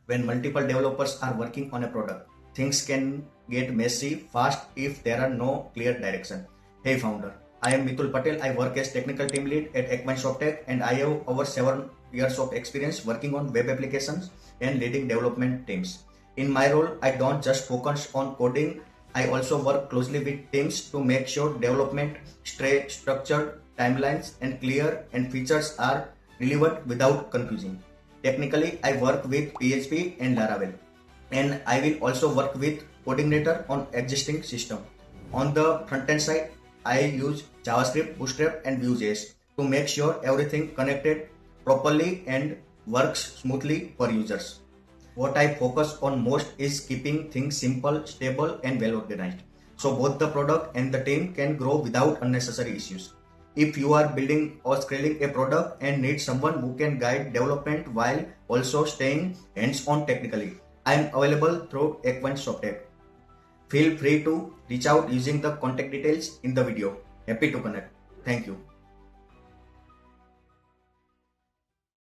When multiple developers are working on a product, things can get messy fast if there are no clear direction. Hey founder, I am Mitul Patel. I work as technical team lead at Ekman ShopTech and I have over 7 years of experience working on web applications and leading development teams. In my role, I don't just focus on coding, I also work closely with teams to make sure development stay structured, timelines and clear and features are delivered without confusing. Technically, I work with PHP and Laravel, and I will also work with coordinator on existing system. On the front-end side, I use JavaScript, Bootstrap, and Vue.js to make sure everything connected properly and works smoothly for users. What I focus on most is keeping things simple, stable, and well organized. So both the product and the team can grow without unnecessary issues. If you are building or scaling a product and need someone who can guide development while also staying hands-on technically, I am available through Ekman ShopTech. Feel free to reach out using the contact details in the video. Happy to connect. Thank you.